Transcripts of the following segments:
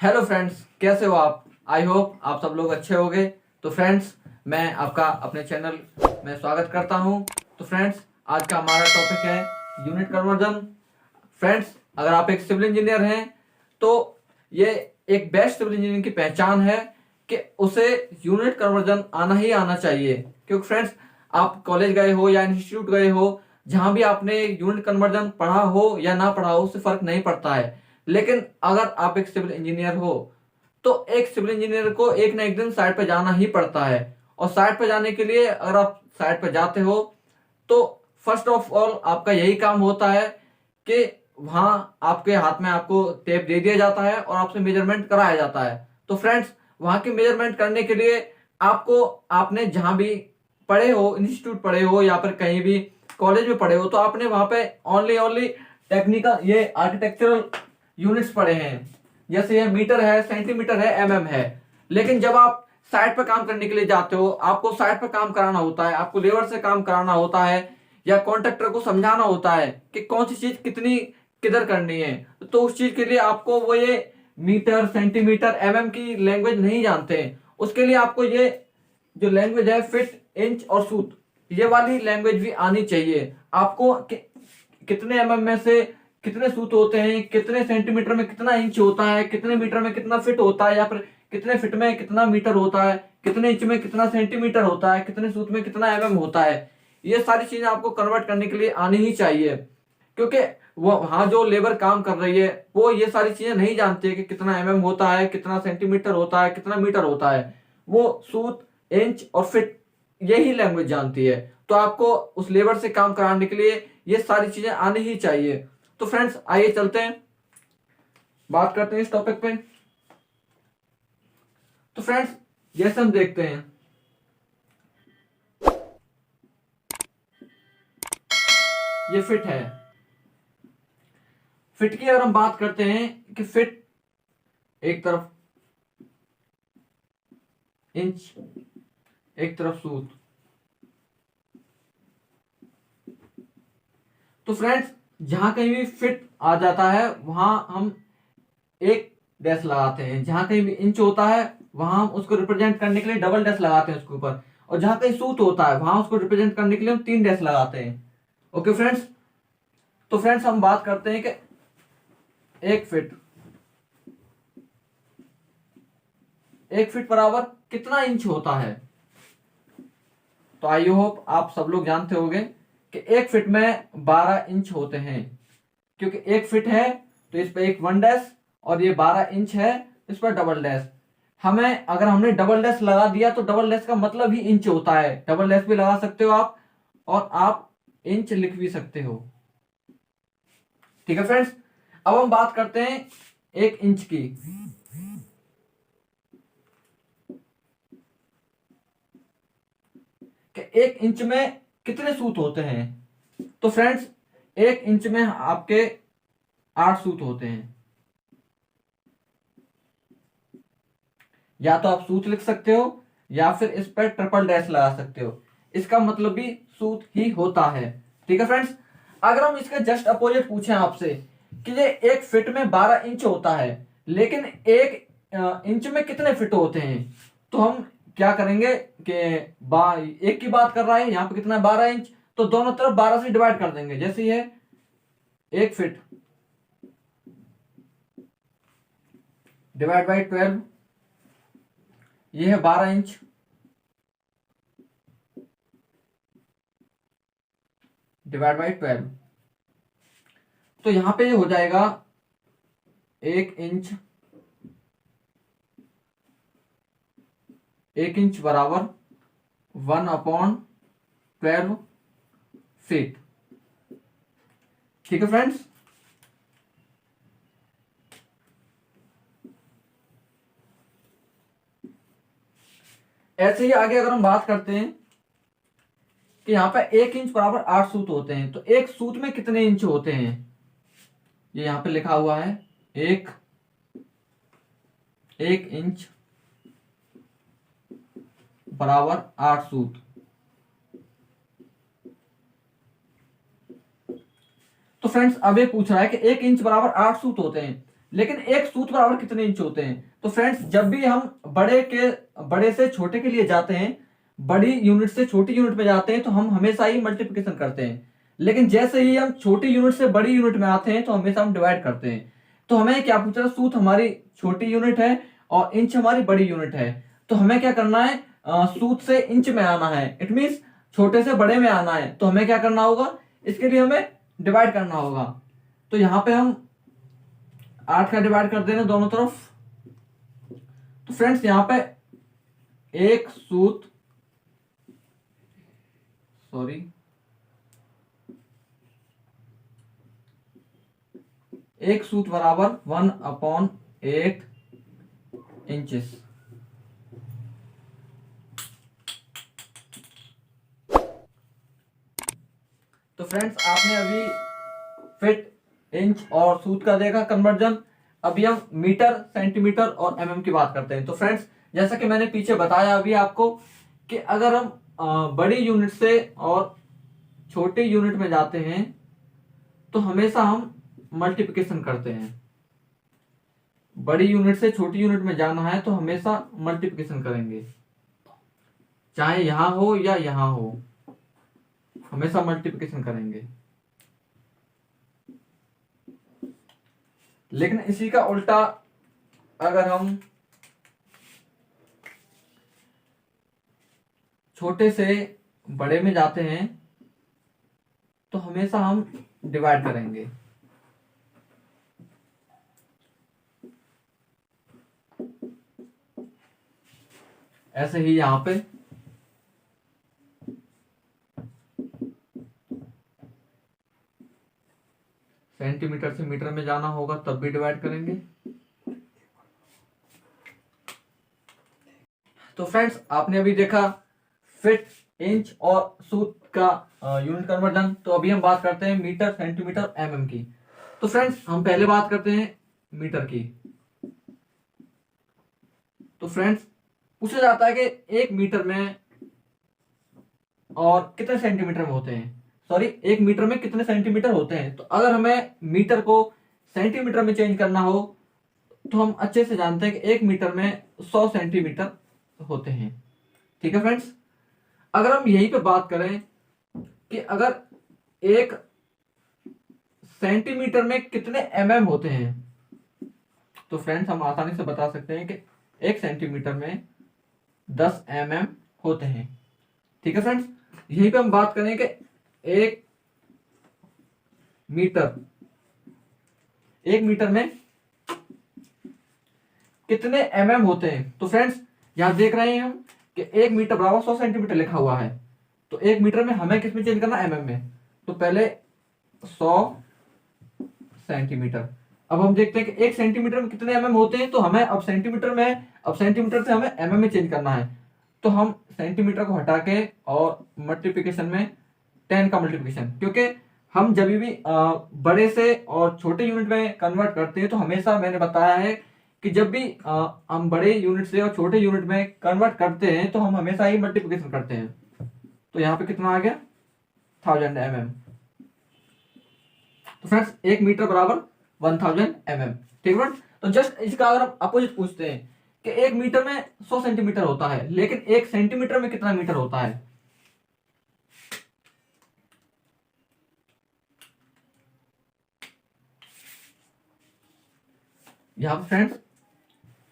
Hello friends, कैसे हो आप। आई होप आप सब लोग अच्छे होंगे। तो फ्रेंड्स, मैं आपका अपने चैनल में स्वागत करता हूं। तो फ्रेंड्स, आज का हमारा टॉपिक है यूनिट कन्वर्जन। फ्रेंड्स, अगर आप एक सिविल इंजीनियर हैं तो ये एक बेस्ट सिविल इंजीनियर की पहचान है कि उसे यूनिट कन्वर्जन आना ही आना चाहिए। क्योंकि फ्रेंड्स, आप कॉलेज गए हो या इंस्टीट्यूट गए हो, जहां भी आपने यूनिट कन्वर्जन पढ़ा हो या ना पढ़ा हो, उससे फर्क नहीं पड़ता है। लेकिन अगर आप एक सिविल इंजीनियर हो तो एक सिविल इंजीनियर को एक ना एक दिन साइट पे जाना ही पड़ता है। और साइट पे जाने के लिए अगर आप साइट पे जाते हो तो फर्स्ट ऑफ ऑल आपका यही काम होता है कि वहां आपके हाथ में आपको टेप दे दिया जाता है और आपसे मेजरमेंट कराया जाता है। तो फ्रेंड्स, वहां के मेजरमेंट करने के लिए आपको, आपने जहां भी पढ़े हो, इंस्टीट्यूट पढ़े हो या फिर कहीं भी कॉलेज में पढ़े हो, तो आपने वहां पे ओनली ओनली टेक्निकल, ये आर्किटेक्चरल यूनिट्स पढ़े हैं। जैसे ये मीटर है, सेंटीमीटर है, एमएम है। लेकिन जब आप साइट पर काम करने के लिए जाते हो, आपको साइट पर काम कराना होता है, आपको लेबर से काम कराना होता है या कॉन्ट्रैक्टर को समझाना होता है कि कौन सी चीज कितनी किधर करनी है। तो उस चीज के लिए आपको वो ये मीटर, सेंटीमीटर, एमएम की लैंग्वेज नहीं जानते हैं। उसके लिए आपको ये जो लैंग्वेज है, फिट, इंच और सूत, ये वाली लैंग्वेज भी आनी चाहिए आपको। कितने एमएम में से कितने सूत होते हैं, कितने सेंटीमीटर में कितना इंच होता है, कितने मीटर में कितना फिट होता है, या फिर कितने फिट में कितना मीटर होता है, कितने इंच में कितना सेंटीमीटर होता है, कितने सूत में कितना एमएम होता है। ये सारी चीजें आपको कन्वर्ट करने के लिए आनी ही चाहिए। क्योंकि वो वहां जो लेबर काम कर रही है वो ये सारी चीजें नहीं जानती है कि कितना एमएम होता है, कितना सेंटीमीटर होता है, कितना मीटर होता है। वो सूत, इंच और फिट यही लैंग्वेज जानती है। तो आपको उस लेबर से काम कराने के लिए ये सारी चीजें आनी ही चाहिए। तो फ्रेंड्स, आइए चलते हैं, बात करते हैं इस टॉपिक पे। तो फ्रेंड्स, जैसे हम देखते हैं, ये फिट है। फिट की अगर हम बात करते हैं कि फिट एक तरफ इंच, एक तरफ सूत। तो फ्रेंड्स, जहां कहीं भी फिट आ जाता है वहां हम एक डैश लगाते हैं। जहां कहीं भी इंच होता है वहां हम उसको रिप्रेजेंट करने के लिए डबल डैश लगाते हैं उसके ऊपर। और जहां कहीं सूत होता है वहां उसको रिप्रेजेंट करने के लिए हम तीन डैश लगाते हैं। ओके फ्रेंड्स, तो फ्रेंड्स हम बात करते हैं कि एक फिट, एक फिट बराबर कितना इंच होता है। तो आई होप आप सब लोग जानते होंगे कि एक फिट में 12 इंच होते हैं। क्योंकि एक फिट है तो इस पर एक वन डैश, और ये 12 इंच है इस पर डबल डैश। हमें, अगर हमने डबल डैश लगा दिया तो डबल डैश का मतलब ही इंच होता है। डबल डैश भी लगा सकते हो आप, और आप इंच लिख भी सकते हो। ठीक है फ्रेंड्स, अब हम बात करते हैं एक इंच की। कि एक इंच में कितने सूत होते हैं। तो फ्रेंड्स, एक इंच में आपके 8 सूत होते हैं। या तो आप सूत लिख सकते हो या फिर इस पर ट्रिपल डैश लगा सकते हो। इसका मतलब भी सूत ही होता है। ठीक है फ्रेंड्स, अगर हम इसका जस्ट अपोजिट पूछें आपसे कि ये एक फिट में 12 इंच होता है लेकिन एक इंच में कितने फिट होते हैं, तो हम क्या करेंगे कि एक की बात कर रहा है, यहाँ पे कितना 12 इंच, तो दोनों तरफ 12 से डिवाइड कर देंगे। जैसे ये एक फिट डिवाइड बाई 12, ये है 12 इंच डिवाइड बाई 12। तो यहां पे ये हो जाएगा एक इंच, एक इंच बराबर 1/12 फीट। ठीक है फ्रेंड्स, ऐसे ही आगे अगर हम बात करते हैं कि यहां पे एक इंच बराबर 8 सूत होते हैं, तो एक सूत में कितने इंच होते हैं, ये यहां पे लिखा हुआ है। एक एक इंच बराबर 8 सूत। तो फ्रेंड्स, अब ये पूछ रहा है कि एक इंच बराबर 8 सूत होते हैं लेकिन एक सूत बराबर कितने इंच होते हैं? तो फ्रेंड्स जब भी हम बड़े से छोटे के लिए जाते हैं, बड़ी यूनिट से छोटी यूनिट में जाते हैं, तो हम हमेशा ही मल्टीप्लिकेशन करते हैं। लेकिन जैसे ही हम छोटी यूनिट से बड़ी यूनिट में आते हैं तो हमेशा हम डिवाइड करते हैं। तो हमें क्या पूछा है, सूत हमारी छोटी यूनिट है और इंच हमारी बड़ी यूनिट है। तो हमें क्या करना है, सूत से इंच में आना है, इट मीन्स छोटे से बड़े में आना है। तो हमें क्या करना होगा, इसके लिए हमें डिवाइड करना होगा। तो यहां पे हम 8 का डिवाइड कर देना दोनों तरफ। तो फ्रेंड्स यहां पे एक सूत एक सूत बराबर 1/8 इंचेस। तो फ्रेंड्स आपने अभी फिट, इंच और सूत का देखा कन्वर्जन। अभी हम मीटर, सेंटीमीटर और एमएम की बात करते हैं। तो फ्रेंड्स जैसा कि मैंने पीछे बताया अभी आपको कि अगर हम बड़ी यूनिट से और छोटी यूनिट में जाते हैं तो हमेशा हम मल्टीप्लिकेशन करते हैं। बड़ी यूनिट से छोटी यूनिट में जाना है तो हमेशा मल्टीप्लिकेशन करेंगे, चाहे यहां हो या यहां हो, हमेशा मल्टीप्लिकेशन करेंगे। लेकिन इसी का उल्टा अगर हम छोटे से बड़े में जाते हैं तो हमेशा हम डिवाइड करेंगे। ऐसे ही यहां पे सेंटीमीटर से मीटर में जाना होगा तब भी डिवाइड करेंगे। तो फ्रेंड्स आपने अभी देखा फिट, इंच और सूत का यूनिट कन्वर्जन। तो अभी हम बात करते हैं मीटर, सेंटीमीटर, एमएम की। तो फ्रेंड्स हम पहले बात करते हैं मीटर की। तो फ्रेंड्स पूछा जाता है कि 1 मीटर में और कितने सेंटीमीटर में होते हैं, सॉरी 1 मीटर में कितने सेंटीमीटर होते हैं। तो अगर हमें मीटर को सेंटीमीटर में चेंज करना हो तो हम अच्छे से जानते हैं कि 1 मीटर में 100 सेंटीमीटर होते हैं। ठीक है फ्रेंड्स, अगर हम यहीं पे बात करें कि अगर 1 सेंटीमीटर में कितने एमएम होते हैं, तो फ्रेंड्स हम आसानी से बता सकते हैं कि 1 सेंटीमीटर में 10 एमएम होते हैं। ठीक है फ्रेंड्स, यहीं पे हम बात करें कि 1 मीटर में कितने एमएम होते हैं। तो फ्रेंड्स यहां देख रहे हैं हम कि 1 मीटर बराबर 100 सेंटीमीटर लिखा हुआ है। तो 1 मीटर में हमें किस में चेंज करना, एमएम में। तो पहले 100 सेंटीमीटर। अब हम देखते हैं कि 1 सेंटीमीटर में कितने एमएम होते हैं। तो हमें अब सेंटीमीटर से हमें एमएम में चेंज करना है। तो हम सेंटीमीटर को हटा के और मल्टीप्लिकेशन में 10 का मल्टीप्लिकेशन, क्योंकि हम जब भी बड़े से और छोटे यूनिट में कन्वर्ट करते हैं तो हमेशा मैंने बताया है कि जब भी हम बड़े यूनिट से और छोटे यूनिट में कन्वर्ट करते हैं तो हम हमेशा ही मल्टीप्लिकेशन करते हैं। तो यहाँ पे कितना आ गया, 1000 mm। तो फ्रेंड्स 1 मीटर बराबर 1000 mm। ठीक है, तो जस्ट इसका अगर हम अपोजिट पूछते हैं कि 1 मीटर में 100 सेंटीमीटर होता है, लेकिन 1 सेंटीमीटर में कितना मीटर होता है। यहां पर फ्रेंड्स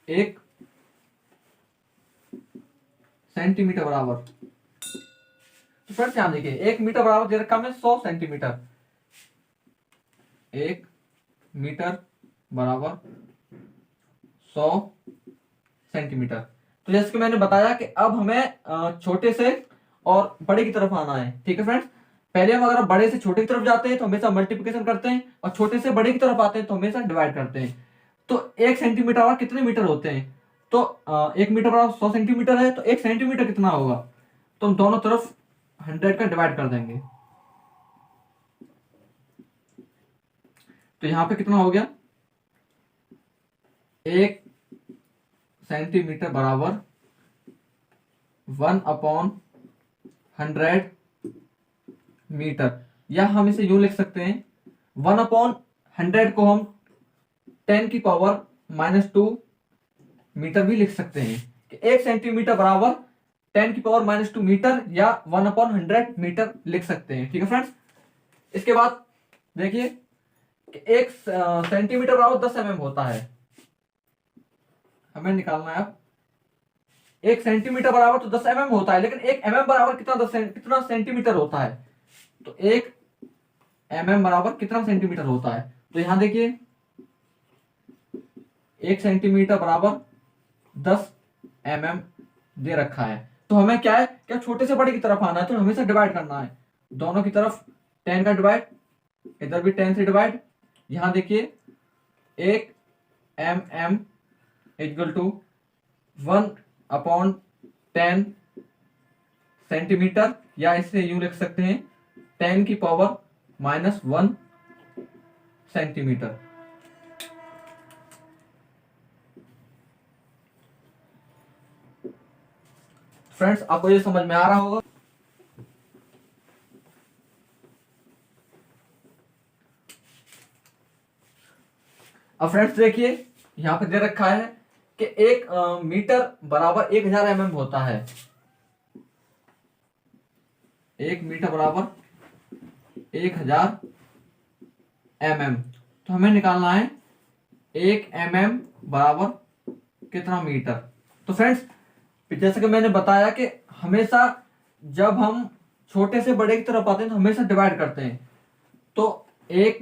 1 सेंटीमीटर बराबर, तो फ्रेंड्स ध्यान देखिए 1 मीटर बराबर दे रखा है 100 सेंटीमीटर। 1 मीटर बराबर 100 सेंटीमीटर। तो जैसे कि मैंने बताया कि अब हमें छोटे से और बड़े की तरफ आना है। ठीक है फ्रेंड्स, पहले हम अगर बड़े से छोटे की तरफ जाते हैं तो हमेशा मल्टीप्लिकेशन करते हैं, और छोटे से बड़े की तरफ आते हैं तो हमेशा डिवाइड करते हैं। तो 1 सेंटीमीटर और कितने मीटर होते हैं, तो 1 मीटर बराबर 100 सेंटीमीटर है, तो 1 सेंटीमीटर कितना होगा, तो हम दोनों तरफ 100 का डिवाइड कर देंगे। तो यहां पे कितना हो गया, 1 सेंटीमीटर बराबर 1/100 मीटर, या हम इसे यूं लिख सकते हैं 1/100 को हम 10⁻²मीटर भी लिख सकते हैं कि 1 सेंटीमीटर बराबर 10⁻² मीटर या 1/100 मीटर लिख सकते हैं। ठीक है फ्रेंड्स, इसके बाद देखिए कि 1 सेंटीमीटर बराबर 10 mm होता है। हमें निकालना है अब 1 सेंटीमीटर बराबर तो 10 mm होता है, लेकिन 1 mm बराबर कितना सेंटीमीटर होता है। तो 1 mm बराबर कितना सेंटीमीटर होता है। तो यहां देखिए 1 सेंटीमीटर बराबर 10 mm दे रखा है। तो हमें क्या है, क्या छोटे से बड़े की तरफ आना है, तो हमेशा डिवाइड करना है दोनों की तरफ। 10 का डिवाइड, इधर भी 10 से डिवाइड। यहां देखिए 1 mm इक्वल टू 1/10 सेंटीमीटर, या इसे यूं लिख सकते हैं 10⁻⁻1 सेंटीमीटर। फ्रेंड्स, आपको ये समझ में आ रहा होगा। अब फ्रेंड्स देखिए यहां पे दे रखा है कि 1 मीटर बराबर 1000 mm होता है। 1 मीटर बराबर 1000 mm। तो हमें निकालना है 1 mm बराबर कितना मीटर। तो फ्रेंड्स, जैसे कि मैंने बताया कि हमेशा जब हम छोटे से बड़े की तरफ आते हैं तो हमेशा डिवाइड करते हैं। तो 1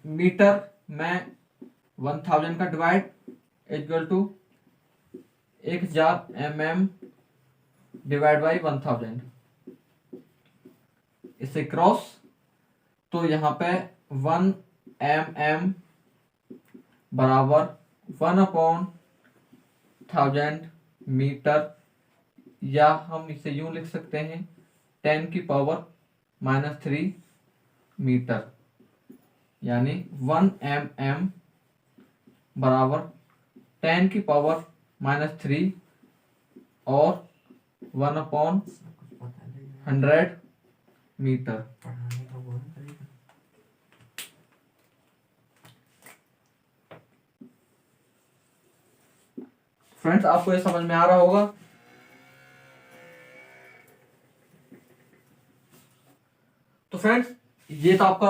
मीटर में 1000 का divide equal to 1000 mm divide by 1000, इसे क्रॉस। तो यहां पे 1 mm बराबर 1/1000 मीटर, या हम इसे यूं लिख सकते हैं 10⁻³ मीटर, यानी 1 mm बराबर 10⁻³ और 1/100 मीटर। फ्रेंड्स, आपको ये समझ में आ रहा होगा। तो फ्रेंड्स, ये तो आपका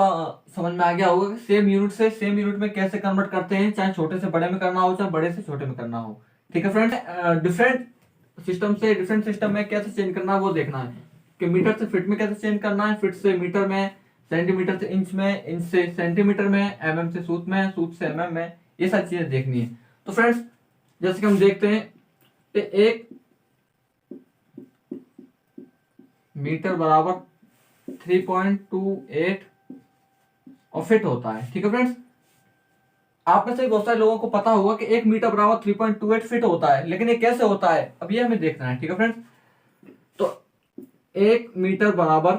समझ में आ गया होगा कि सेम यूनिट से सेम यूनिट में कैसे कन्वर्ट करते हैं, चाहे छोटे से बड़े में करना हो चाहे बड़े से छोटे में करना हो। ठीक है फ्रेंड्स, डिफरेंट सिस्टम से डिफरेंट सिस्टम में कैसे चेंज करना है वो देखना है कि मीटर से फीट में कैसे चेंज करना है, फीट से मीटर में, सेंटीमीटर से इंच में, इंच से सेंटीमीटर में, एमएम से सूत में, सूत से एमएम में, ये सारी चीजें देखनी है। तो फ्रेंड्स, जैसे कि हम देखते हैं कि 1 मीटर बराबर 3.28 और फिट होता है। ठीक है फ्रेंड्स, आप में से बहुत सारे लोगों को पता होगा कि 1 मीटर बराबर 3.28 फिट होता है, लेकिन ये कैसे होता है अब ये हमें देखना है। ठीक है फ्रेंड्स, तो 1 मीटर बराबर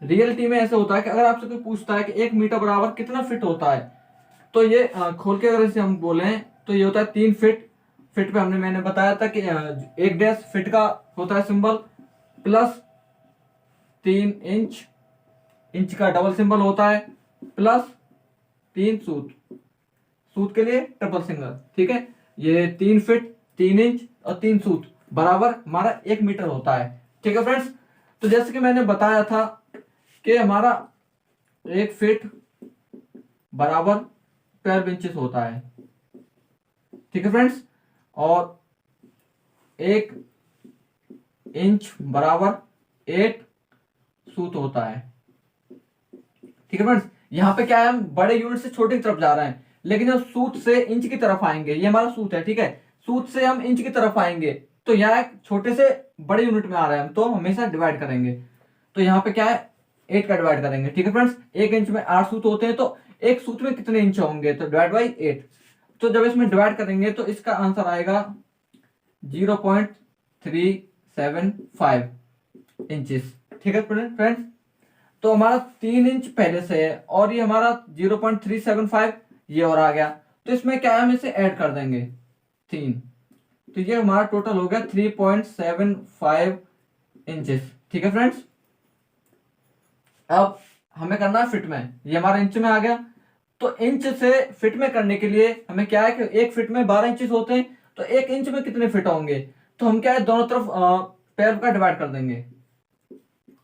रियलिटी में ऐसे होता है कि अगर आपसे कोई पूछता है कि 1 मीटर बराबर कितना फिट होता है, तो ये खोल के अगर इसे हम बोले तो ये होता है 3 फिट। फिट पे मैंने बताया था कि 1 डैश फिट का होता है सिंबल, प्लस 3 इंच, इंच का डबल सिंबल होता है, प्लस 3 सूत, सूत के लिए ट्रिपल सिंगल। ठीक है, ये 3 फिट, 3 इंच और 3 सूत बराबर हमारा 1 मीटर होता है। ठीक है फ्रेंड्स, तो जैसे कि मैंने बताया था कि हमारा 1 फिट बराबर 12 इंचेस होता है। ठीक है फ्रेंड्स, और 1 इंच बराबर 8 सूत होता है। ठीक है फ्रेंड्स, यहां पे क्या है, हम बड़े यूनिट से छोटे की तरफ जा रहे हैं, लेकिन जब सूत से इंच की तरफ आएंगे, ये हमारा सूत है। ठीक है, सूत से हम इंच की तरफ आएंगे तो यहाँ छोटे से बड़े यूनिट में आ रहे हैं हम, तो हमेशा डिवाइड करेंगे। तो यहाँ पे क्या है, 8 का डिवाइड करेंगे। ठीक है फ्रेंड्स, 1 इंच में 8 सूत होते हैं, तो एक सूत में कितने इंच होंगे, तो डिवाइड बाई 8। तो जब इसमें डिवाइड करेंगे तो इसका आंसर आएगा 0.375 इंचेस। ठीक है फ्रेंड्स, तो हमारा 3 इंच पहले से है और ये हमारा 0.375 ये और आ गया, तो इसमें क्या है, हम इसे ऐड कर देंगे 3, तो ये हमारा टोटल हो गया 3.75 इंचेस। ठीक है फ्रेंड्स, अब हमें करना है फिट में, ये हमारा इंच में आ गया, तो इंच से फिट में करने के लिए हमें क्या है कि 1 फीट में 12 इंचेस होते हैं, तो 1 इंच में कितने फिट होंगे, तो हम क्या है दोनों तरफ 12 का डिवाइड कर देंगे।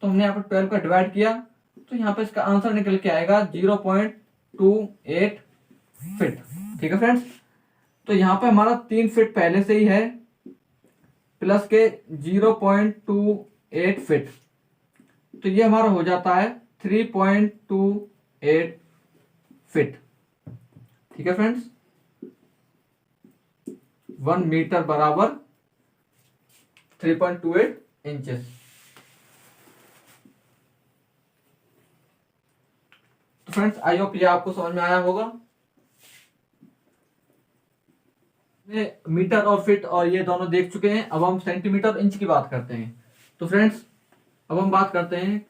तो हमने यहाँ पर 12 का डिवाइड किया, तो यहाँ पे इसका आंसर निकल के आएगा 0.28 फीट। ठीक है फ्रेंड्स, तो यहाँ पे हमारा 3 फीट पहले से ही है, प्लस के 0.28 फीट, तो ये हमारा हो जाता है 3.28 फीट। ठीक है फ्रेंड्स, 1 मीटर बराबर 3.28 इंचेस। तो फ्रेंड्स आई होप ये आपको समझ में आया होगा। मीटर और फीट और ये दोनों देख चुके हैं, अब हम सेंटीमीटर और इंच की बात करते हैं। तो फ्रेंड्स अब हम बात करते हैं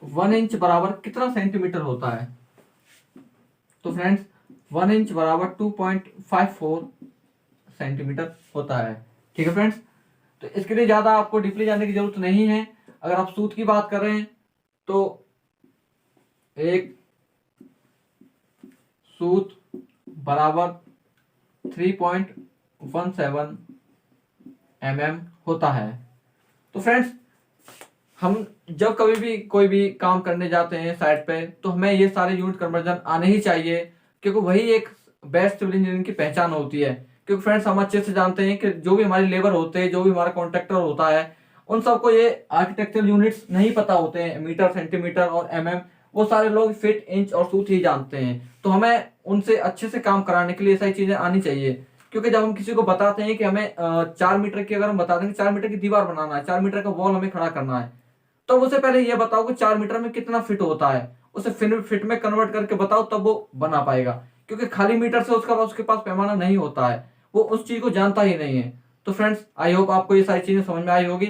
1 इंच बराबर कितना सेंटीमीटर होता है। तो फ्रेंड्स 1 इंच बराबर 2.54 सेंटीमीटर होता है। ठीक है फ्रेंड्स, तो इसके लिए ज्यादा आपको डीपली जाने की जरूरत नहीं है। अगर आप सूत की बात कर रहे हैं तो एक सूत बराबर 3.17 mm होता है। तो फ्रेंड्स हम जब कभी भी कोई भी काम करने जाते हैं साइट पे, तो हमें ये सारे यूनिट कन्वर्जन आने ही चाहिए, क्योंकि वही एक बेस्ट सिविल इंजीनियरिंग की पहचान होती है। क्योंकि फ्रेंड्स हम अच्छे से जानते हैं कि जो भी हमारी लेबर होते हैं, जो भी हमारा कॉन्ट्रैक्टर होता है, उन सबको ये आर्किटेक्चरल यूनिट्स नहीं पता होते हैं, मीटर सेंटीमीटर और mm, वो सारे लोग फीट इंच और सूत ही जानते हैं। तो हमें उनसे अच्छे से काम कराने के लिए सारी चीजें आनी चाहिए। क्योंकि जब हम किसी को बताते हैं कि हमें 4 मीटर की, अगर हम बता देंगे 4 मीटर की दीवार बनाना है, 4 मीटर का वॉल हमें खड़ा करना है, तो उससे पहले ये बताओ कि 4 मीटर में कितना फिट होता है, उसे फिट में कन्वर्ट करके बताओ, तब वो बना पाएगा। क्योंकि खाली मीटर से उसके पास पैमाना नहीं होता है, वो उस चीज को जानता ही नहीं है। तो फ्रेंड्स आई होप आपको ये सारी चीजें समझ में आई होगी।